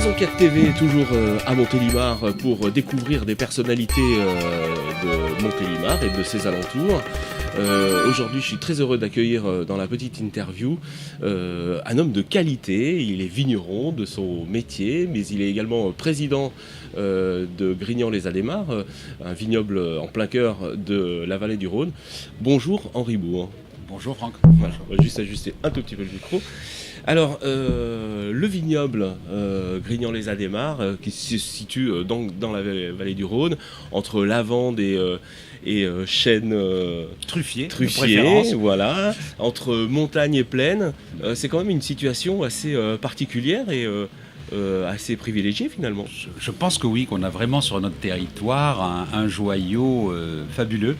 Les enquêtes TV, toujours à Montélimar, pour découvrir des personnalités de Montélimar et de ses alentours. Aujourd'hui, je suis très heureux d'accueillir dans la petite interview un homme de qualité. Il est vigneron de son métier, mais il est également président de Grignan-les-Adémars, un vignoble en plein cœur de la vallée du Rhône. Bonjour Henri Bourg. Bonjour Franck. Voilà, on va juste ajuster un tout petit peu le micro. Alors, le vignoble Grignan-les-Adémars, qui se situe dans la vallée du Rhône, entre Lavande et chênes Truffier, voilà, entre montagne et plaine, c'est quand même une situation assez particulière et assez privilégiée finalement. Je pense que oui, qu'on a vraiment sur notre territoire un joyau fabuleux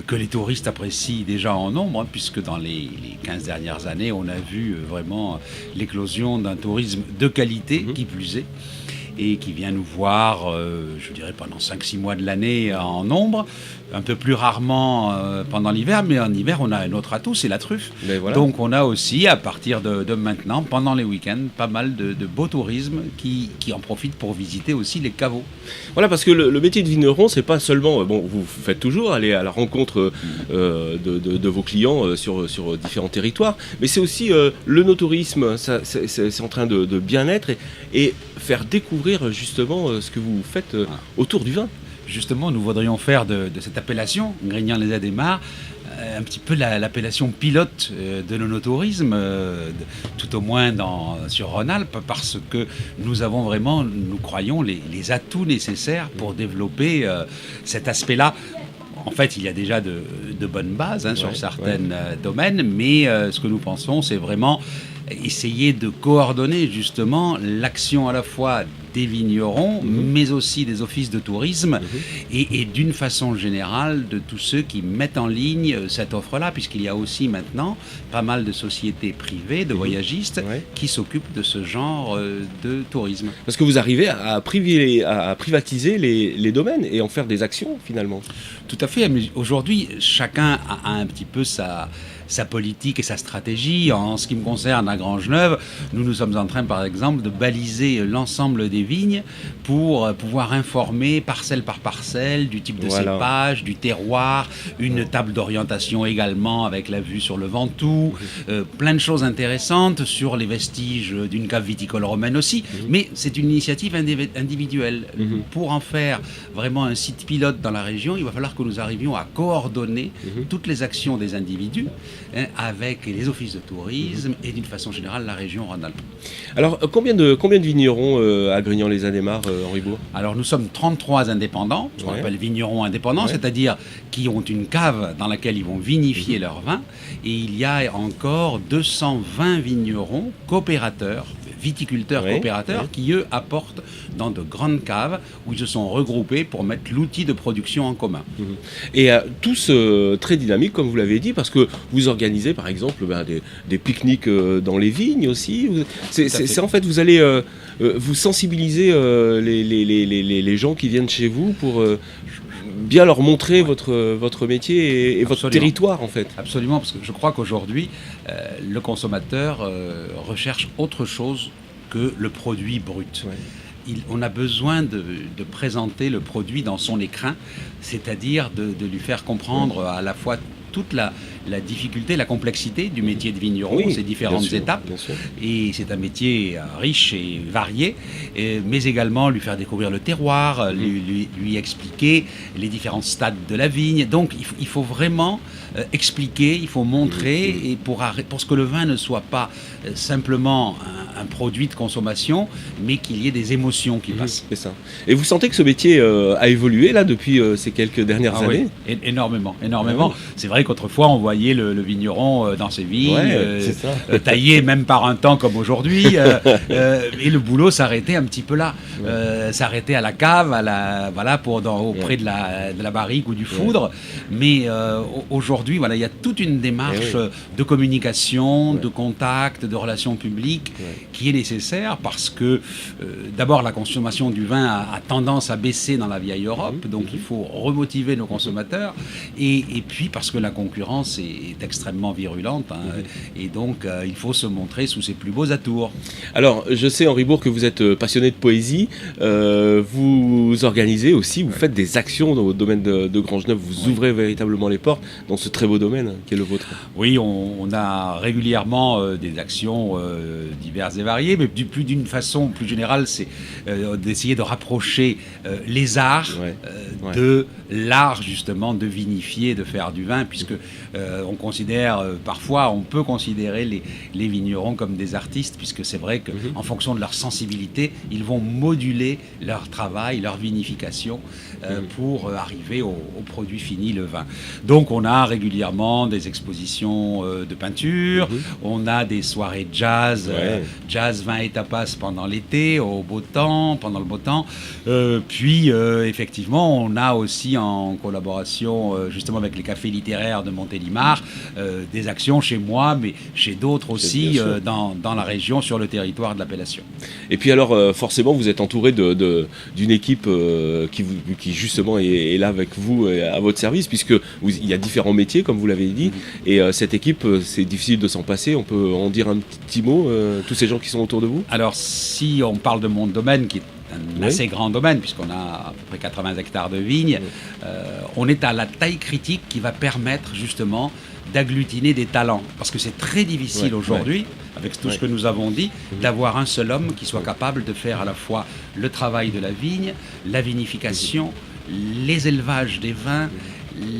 que les touristes apprécient déjà en nombre, puisque dans les 15 dernières années, on a vu vraiment l'éclosion d'un tourisme de qualité, qui plus est, et qui vient nous voir, je dirais, pendant 5-6 mois de l'année en nombre, un peu plus rarement pendant l'hiver, mais en hiver, on a un autre atout, c'est la truffe. Voilà. Donc on a aussi, à partir de maintenant, pendant les week-ends, pas mal de beaux tourismes qui en profitent pour visiter aussi les caveaux. Voilà, parce que le métier de vigneron, c'est pas seulement, vous faites toujours aller à la rencontre de vos clients sur différents territoires, mais c'est aussi le no-tourisme, c'est en train de bien être et faire découvrir justement ce que vous faites autour du vin. Justement, nous voudrions faire de cette appellation, Grignan-les-Adémars, un petit peu l'appellation pilote de l'onotourisme, tout au moins sur Rhône-Alpes, parce que nous avons vraiment, nous croyons, les atouts nécessaires pour développer cet aspect-là. En fait, il y a déjà de bonnes bases sur certains domaines, mais ce que nous pensons, c'est vraiment essayer de coordonner justement l'action à la fois des vignerons, mais aussi des offices de tourisme et d'une façon générale de tous ceux qui mettent en ligne cette offre-là, puisqu'il y a aussi maintenant pas mal de sociétés privées, de voyagistes qui s'occupent de ce genre de tourisme. Parce que vous arrivez à privatiser les domaines et en faire des actions finalement. Tout à fait, mais aujourd'hui chacun a un petit peu sa politique et sa stratégie. En ce qui me concerne à Grangeneuve, nous sommes en train par exemple de baliser l'ensemble des vignes pour pouvoir informer parcelle par parcelle du type de cépage, du terroir, une table d'orientation également avec la vue sur le Ventoux, plein de choses intéressantes sur les vestiges d'une cave viticole romaine aussi, mais c'est une initiative individuelle. Pour en faire vraiment un site pilote dans la région, il va falloir que nous arrivions à coordonner toutes les actions des individus avec les offices de tourisme et d'une façon générale la région Rhône-Alpes. Alors combien de vignerons à Grignan-les-Adémars, Henri Bourg ? Alors nous sommes 33 indépendants, ce qu'on appelle vignerons indépendants, c'est-à-dire qui ont une cave dans laquelle ils vont vinifier leur vin, et il y a encore 220 vignerons coopérateurs, viticulteurs coopérateurs qui eux apportent dans de grandes caves où ils se sont regroupés pour mettre l'outil de production en commun. Et tous très dynamiques comme vous l'avez dit, parce que vous organisez par exemple des pique-niques dans les vignes aussi. C'est en fait vous allez vous sensibiliser les gens qui viennent chez vous pour bien leur montrer votre métier et votre territoire en fait. Absolument, parce que je crois qu'aujourd'hui le consommateur recherche autre chose que le produit brut. On a besoin de présenter le produit dans son écrin, c'est-à-dire de lui faire comprendre à la fois toute la difficulté, la complexité du métier de vigneron, ces différentes étapes. Et c'est un métier riche et varié, mais également lui faire découvrir le terroir, lui expliquer les différents stades de la vigne. Donc il faut vraiment expliquer, il faut montrer, et pour que le vin ne soit pas simplement un produit de consommation, mais qu'il y ait des émotions qui passent. C'est ça. Et vous sentez que ce métier a évolué là depuis ces quelques dernières années ? Énormément. C'est vrai qu'autrefois on voyait le vigneron dans ses vignes, taillé même par un temps comme aujourd'hui, et le boulot s'arrêtait un petit peu là, s'arrêtait à la cave, auprès de la barrique ou du foudre. Mais aujourd'hui, il y a toute une démarche de communication, de contact, de relations publiques qui est nécessaire parce que d'abord la consommation du vin a tendance à baisser dans la vieille Europe, donc il faut remotiver nos consommateurs, et puis parce que la concurrence est extrêmement virulente, et donc il faut se montrer sous ses plus beaux atours. Alors, je sais, Henri Bourg, que vous êtes passionné de poésie. Vous organisez aussi, vous faites des actions dans votre domaine de Grangeneuve. Vous ouvrez véritablement les portes dans ce très beau domaine qui est le vôtre. Oui, on a régulièrement des actions diverses et variées, mais plus d'une façon plus générale, c'est d'essayer de rapprocher les arts de l'art, justement, de vinifier, de faire du vin, puisque on considère, parfois, on peut considérer les vignerons comme des artistes, puisque c'est vrai qu'en fonction de leur sensibilité, ils vont moduler leur travail, leur vinification, pour arriver au produit fini, le vin. Donc on a régulièrement des expositions de peinture, on a des soirées jazz, jazz, vin et tapas pendant l'été, pendant le beau temps. Puis effectivement, on a aussi en collaboration justement avec les cafés littéraires de Montélimar des actions chez moi, mais chez d'autres aussi dans la région, sur le territoire de l'appellation. Et puis alors forcément vous êtes entouré d'une équipe qui justement est là avec vous à votre service, puisque il y a différents métiers comme vous l'avez dit, et cette équipe, c'est difficile de s'en passer. On peut en dire un petit mot, tous ces gens qui sont autour de vous? Alors si on parle de mon domaine, qui est un assez grand domaine, puisqu'on a à peu près 80 hectares de vignes, on est à la taille critique qui va permettre justement d'agglutiner des talents. Parce que c'est très difficile aujourd'hui, avec tout ce que nous avons dit, d'avoir un seul homme qui soit capable de faire à la fois le travail de la vigne, la vinification, les élevages des vins,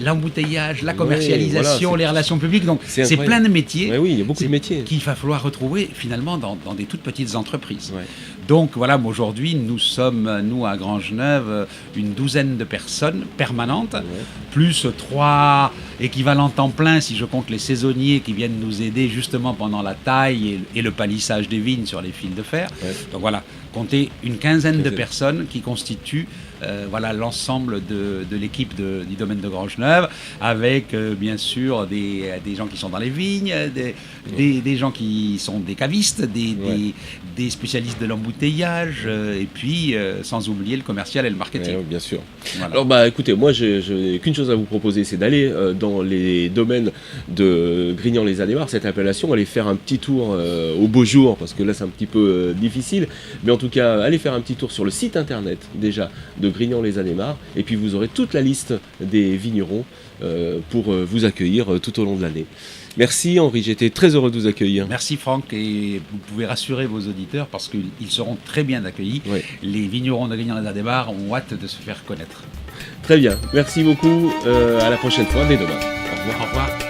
l'embouteillage, la commercialisation, les relations publiques. Donc c'est plein de métiers. Il y a beaucoup de métiers qu'il va falloir retrouver finalement dans des toutes petites entreprises. Donc voilà, aujourd'hui, nous sommes, nous à Grangeneuve, une douzaine de personnes permanentes, plus 3 équivalents temps plein si je compte les saisonniers qui viennent nous aider justement pendant la taille et le palissage des vignes sur les fils de fer. Donc voilà, comptez une quinzaine de personnes qui constituent l'ensemble de l'équipe du domaine de Grangeneuve, avec bien sûr des gens qui sont dans les vignes, des gens qui sont des cavistes, des spécialistes de l'embouteillage, et puis sans oublier le commercial et le marketing. Bien sûr. Voilà. Alors écoutez, moi je n'ai qu'une chose à vous proposer, c'est d'aller dans les domaines de Grignan-les-Adémar, cette appellation, aller faire un petit tour au beau jour, parce que là c'est un petit peu difficile, mais en tout cas allez faire un petit tour sur le site internet déjà de Grignan-les-Adémar, et puis vous aurez toute la liste des vignerons pour vous accueillir tout au long de l'année. Merci Henri, j'étais très heureux de vous accueillir. Merci Franck, et vous pouvez rassurer vos auditeurs parce qu'ils seront très bien accueillis. Les vignerons de Grignan-les-Adémar ont hâte de se faire connaître. Très bien, merci beaucoup, à la prochaine fois, dès demain. Au revoir.